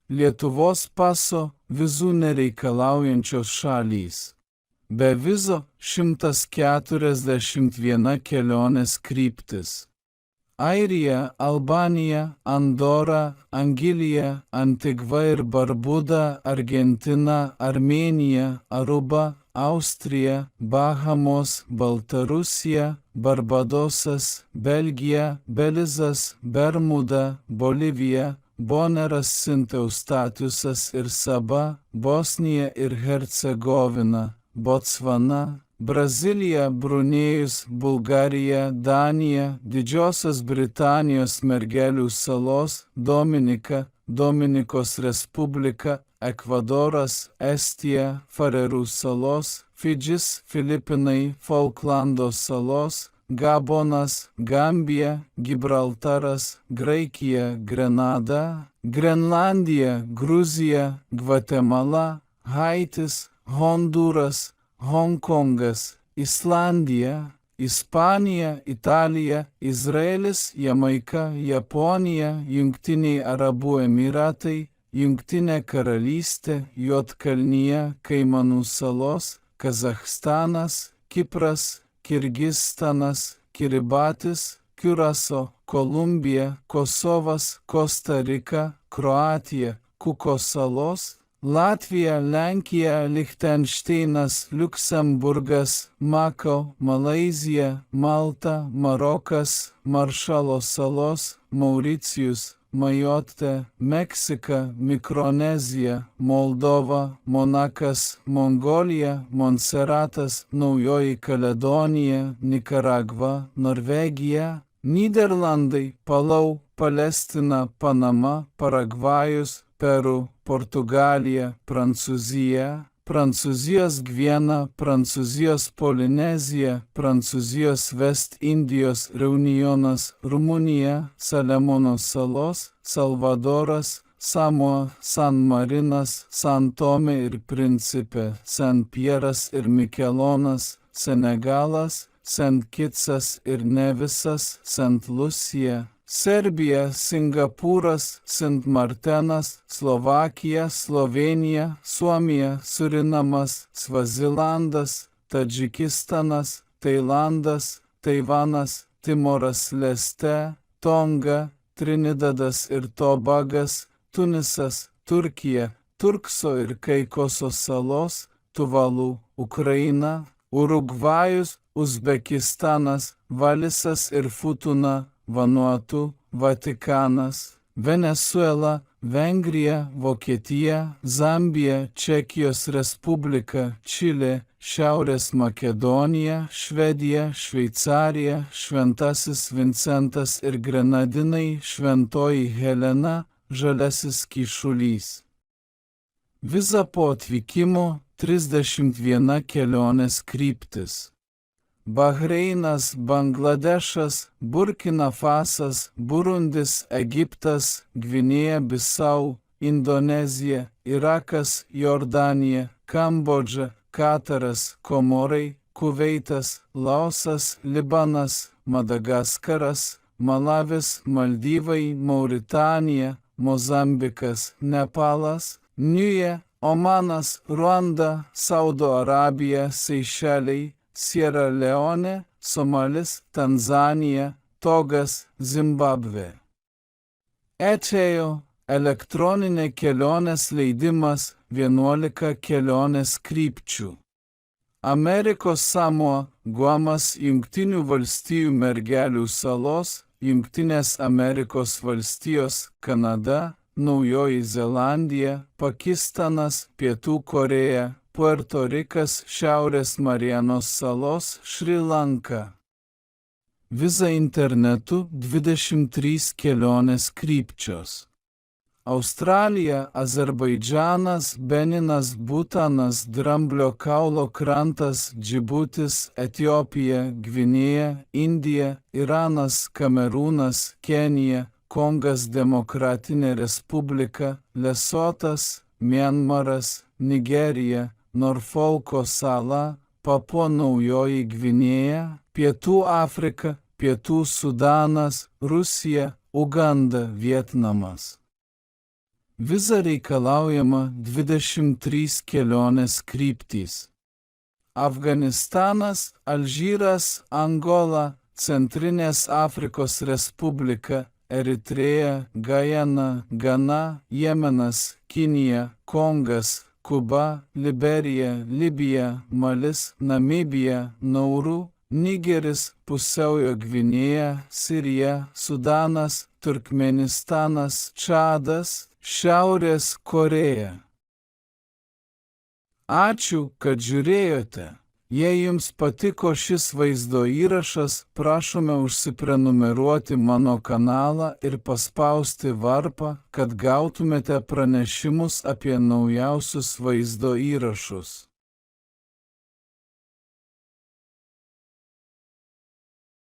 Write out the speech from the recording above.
Lietuvos paso vizų nereikalaujančios šalys. Be vizo 141 kelionės kryptis. Airija, Albanija, Andora, Angilija, Antigva ir Barbuda, Argentina, Armėnija, Aruba, Austrija, Bahamos, Baltarusija, Barbadosas, Belgija, Belizas, Bermuda, Bolivija, Boneras, Sint Eustatiusas ir Saba, Bosnija ir Hercegovina, Botsvana, Brazilija, Brunėjus, Bulgarija, Danija, Didžiosios Britanijos Mergelių salos, Dominika, Dominikos Respublika, Ekvadoras, Estija, Farerų salos, Fidžis, Filipinai, Folklando salos, Gabonas, Gambija, Gibraltaras, Graikija, Grenada, Grenlandija, Gruzija, Gvatemala, Haitis, Honduras, Honkongas, Islandija, Ispanija, Italija, Izraelis, Jamaika, Japonija, Jungtiniai Arabų Emiratai, Jungtinė Karalystė, Juodkalnija, Kaimanų salos, Kazachstanas, Kipras, Kirgistanas, Kiribatis, Kiuraso, Kolumbija, Kosovas, Kosta Rika, Kroatija, Kuko salos, Latvija, Lenkija, Lichtenšteinas, Liuksemburgas, Makau, Malaizija, Malta, Marokas, Maršalo salos, Mauricijus, Majotė, Meksika, Mikronezija, Moldova, Monakas, Mongolija, Monserratas, Naujoji Kaledonija, Nikaragva, Norvegija, Nyderlandai, Palau, Palestina, Panama, Paragvajus, Peru, Portugalija, Prancūzija, Prancūzijos Gviena, Prancūzijos Polinezija, Prancūzijos Vest Indijos Reunionas, Rumunija, Salemono salos, Salvadoras, Samoa, San Marinas, San Tomė ir Principe, San Pieras ir Mikelonas, Senegalas, Sent Kitsas ir Nevisas, Sent Lucija, Serbija, Singapūras, Sint Martenas, Slovakija, Slovėnija, Suomija, Surinamas, Svazilandas, Tadžikistanas, Tailandas, Taivanas, Timoras Leste, Tonga, Trinidadas ir Tobagas, Tunisas, Turkija, Turkso ir Kaikoso salos, Tuvalu, Ukraina, Urugvajus, Uzbekistanas, Valisas ir Futuna, Vanuatu, Vatikanas, Venezuela, Vengrija, Vokietija, Zambija, Čekijos Respublika, Čilė, Šiaurės Makedonija, Švedija, Šveicarija, Šventasis Vincentas ir Grenadinai, Šventoji Helena, Žaliasis Kyšulys. Viza po atvykimo 31 kelionės kryptis. Bahreinas, Bangladešas, Burkina Fasas, Burundis, Egiptas, Gvinėja Bisau, Indonezija, Irakas, Jordanija, Kambodža, Kataras, Komorai, Kuveitas, Laosas, Libanas, Madagaskaras, Malavis, Maldyvai, Mauritanija, Mozambikas, Nepalas, Niujė, Omanas, Ruanda, Saudo Arabija, Seišeliai, Sierra Leone, Somalis, Tanzanija, Togas, Zimbabvė. ETO elektroninė kelionės leidimas 11 kelionės krypčių. Amerikos Samoa, Guamas, Jungtinių valstijų Mergelių salos, Jungtinės Amerikos valstijos, Kanada, Naujoji Zelandija, Pakistanas, Pietų Korėja, Puerto Rikas, Šiaurės Marianos salos, Šri Lanka. Viza internetu 23 kelionės krypčios. Australija, Azerbaidžanas, Beninas, Butanas, Dramblio kaulo krantas, Džibutis, Etiopija, Gvinėja, Indija, Iranas, Kamerūnas, Kenija, Kongas Demokratinė Respublika, Lesotas, Mianmaras, Nigerija, Norfolko sala, Papua Naujoji Gvinėja, Pietų Afrika, Pietų Sudanas, Rusija, Uganda, Vietnamas. Viza reikalaujama 23 kelionės kryptys. Afganistanas, Alžyras, Angola, Centrinės Afrikos Respublika, Eritreja, Gajana, Gana, Jemenas, Kinija, Kongas, Kuba, Liberija, Libija, Malis, Namibija, Nauru, Nigeris, Pusiaujo Gvinėja, Sirija, Sudanas, Turkmenistanas, Čadas, Šiaurės Korėja. Ačiū, kad žiūrėjote. Jei jums patiko šis vaizdo įrašas, prašome užsiprenumeruoti mano kanalą ir paspausti varpą, kad gautumėte pranešimus apie naujausius vaizdo įrašus.